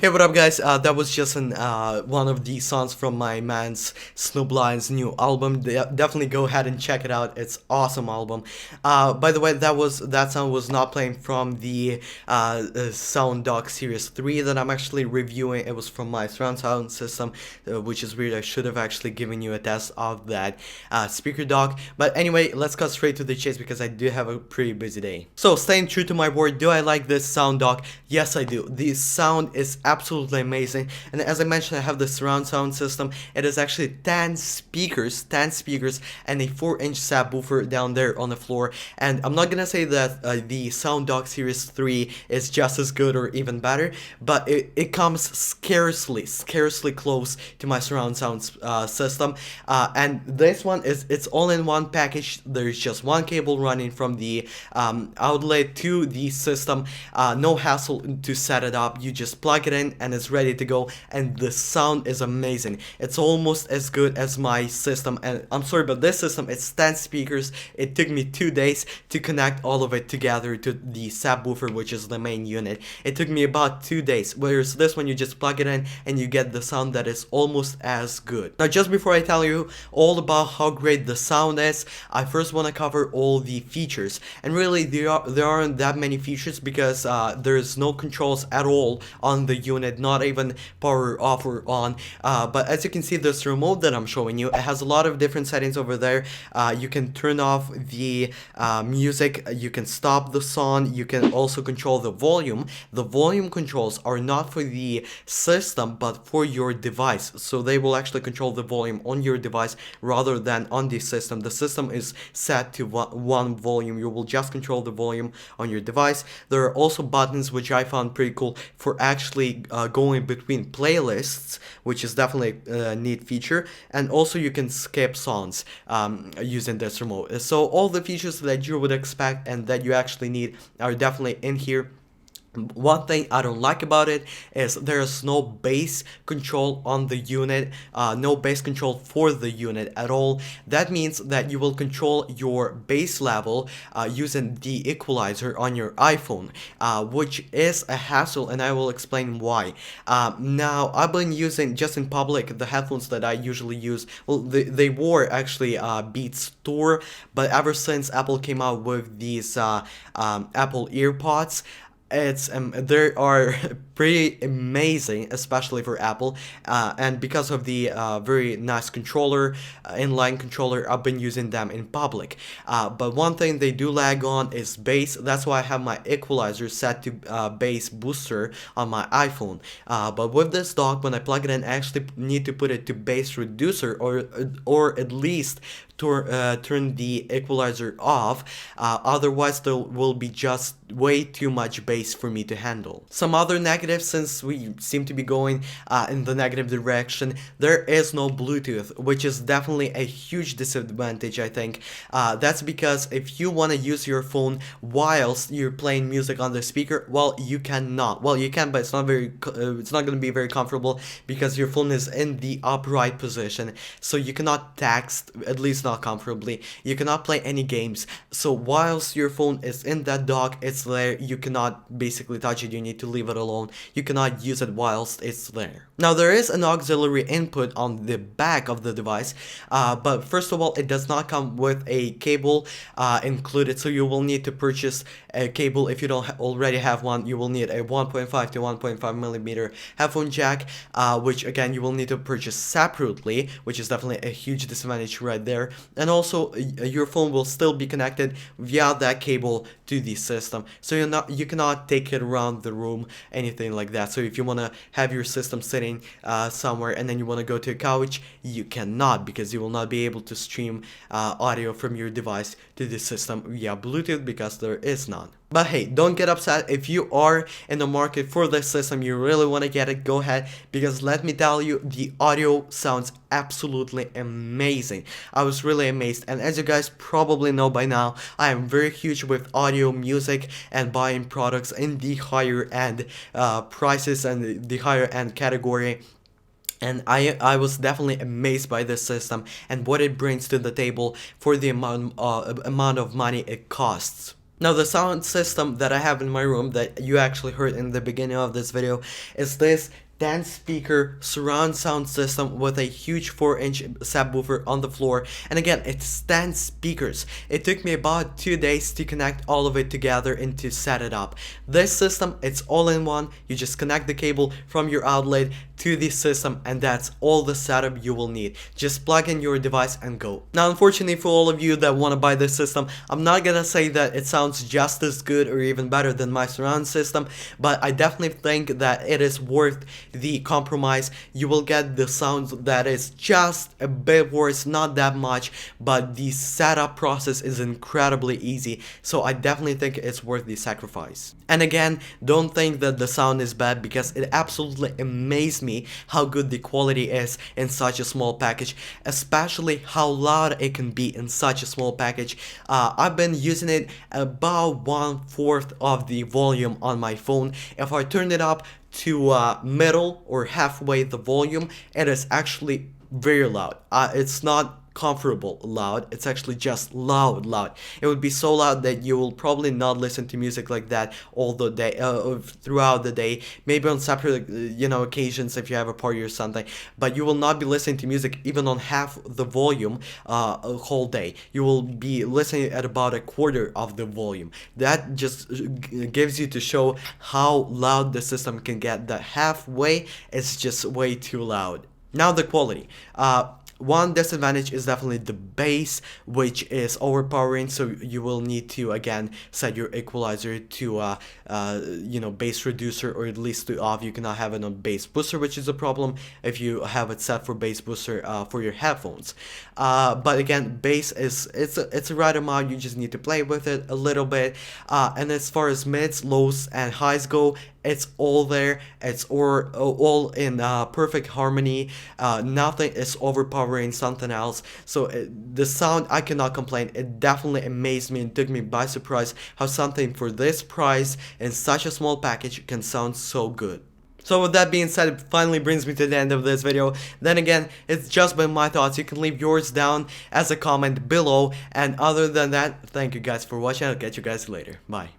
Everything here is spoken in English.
Hey, what up, guys? That was just one of the songs from my man's Snoop Lions' new album. Definitely go ahead and check it out. It's awesome album. By the way, that song was not playing from the SoundDock Series 3 that I'm actually reviewing. It was from my surround sound system, which is weird. I should have actually given you a test of that speaker dock. But anyway, let's cut straight to the chase because I do have a pretty busy day. So, staying true to my word, do I like this sound dock? Yes, I do. The sound is absolutely amazing, and as I mentioned, I have the surround sound system. It is actually 10 speakers and a 4-inch subwoofer down there on the floor. And I'm not gonna say that the SoundDock Series 3 is just as good or even better, but it comes scarcely close to my surround sound system. And this one it's all in one package. There's just one cable running from the outlet to the system. No hassle to set it up. You just plug it in and it's ready to go, and the sound is amazing. It's almost as good as my system, and I'm sorry, but this system, it's 10 speakers. It took me 2 days to connect all of it together to the subwoofer, which is the main unit. It took me about 2 days, whereas this one, you just plug it in and you get the sound that is almost as good. Now, just before I tell you all about how great the sound is, I first want to cover all the features, and really there aren't that many features because there's no controls at all on the unit, not even power off or on. But as you can see, this remote that I'm showing you, it has a lot of different settings over there. You can turn off the music, you can stop the song, you can also control the volume. The volume controls are not for the system but for your device, so they will actually control the volume on your device rather than on the system. The system is set to one volume. You will just control the volume on your device. There are also buttons, which I found pretty cool, for actually going between playlists, which is definitely a neat feature. And also you can skip songs using this remote. So all the features that you would expect and that you actually need are definitely in here. One thing I don't like about it is there's no bass control on the unit, no bass control for the unit at all. That means that you will control your bass level using the equalizer on your iPhone, which is a hassle, and I will explain why. Now, I've been using, just in public, the headphones that I usually use. Well, they were actually Beats Tour, but ever since Apple came out with these Apple EarPods, they are pretty amazing, especially for Apple, and because of the very nice controller, inline controller, I've been using them in public. But one thing they do lag on is bass. That's why I have my equalizer set to bass booster on my iPhone. But with this dock, when I plug it in, I actually need to put it to bass reducer, or at least turn the equalizer off. Otherwise there will be just way too much bass for me to handle. Some other negatives, since we seem to be going in the negative direction, there is no Bluetooth, which is definitely a huge disadvantage, I think. That's because if you want to use your phone whilst you're playing music on the speaker, well, you cannot. Well, you can, but it's not going to be very comfortable because your phone is in the upright position, so you cannot text, at least not comfortably. You cannot play any games. So whilst your phone is in that dock, it's there, you cannot basically touch it. You need to leave it alone. You cannot use it whilst it's there. Now, there is an auxiliary input on the back of the device, but first of all, it does not come with a cable included, so you will need to purchase a cable. If you don't already have one, you will need a 1.5 to 1.5 millimeter headphone jack, which again you will need to purchase separately, which is definitely a huge disadvantage right there. And also, your phone will still be connected via that cable to the system, so you cannot take it around the room, anything like that. So if you want to have your system sitting somewhere and then you want to go to a couch, you cannot, because you will not be able to stream audio from your device to the system via Bluetooth, because there is none. But hey, don't get upset if you are in the market for this system, you really want to get it, go ahead, because let me tell you, the audio sounds absolutely amazing. I was really amazed, and as you guys probably know by now, I am very huge with audio, music, and buying products in the higher end prices and the higher end category. And I was definitely amazed by this system and what it brings to the table for the amount of money it costs. Now the sound system that I have in my room that you actually heard in the beginning of this video is this 10 speaker surround sound system with a huge 4-inch subwoofer on the floor, and again it's 10 speakers. It took me about 2 days to connect all of it together and to set it up. This system, it's all in one. You just connect the cable from your outlet to the system and that's all the setup you will need. Just plug in your device and go. Now unfortunately for all of you that want to buy this system, I'm not gonna say that it sounds just as good or even better than my surround system, but I definitely think that it is worth the compromise. You will get the sound that is just a bit worse, not that much, but the setup process is incredibly easy, so I definitely think it's worth the sacrifice. And again, don't think that the sound is bad, because it absolutely amazed me how good the quality is in such a small package, especially how loud it can be in such a small package. I've been using it about 1/4 of the volume on my phone. If I turn it up to middle or halfway the volume, it is actually very loud. It's not comfortable loud, it's actually just loud. It would be so loud that you will probably not listen to music like that all the day, throughout the day, maybe on separate occasions if you have a party or something, but you will not be listening to music even on half the volume a whole day. You will be listening at about 1/4 of the volume. That just gives you to show how loud the system can get. That halfway is just way too loud. Now the quality. One disadvantage is definitely the bass, which is overpowering, so you will need to again set your equalizer to bass reducer, or at least to off. You cannot have it on bass booster, which is a problem if you have it set for bass booster for your headphones. But again, bass it's a right amount. You just need to play with it a little bit. And as far as mids, lows, and highs go, it's all there. It's all in perfect harmony. Nothing is overpowering something else. So the sound, I cannot complain. It definitely amazed me and took me by surprise how something for this price in such a small package can sound so good. So with that being said, it finally brings me to the end of this video. Then again, it's just been my thoughts. You can leave yours down as a comment below. And other than that, thank you guys for watching. I'll catch you guys later. Bye.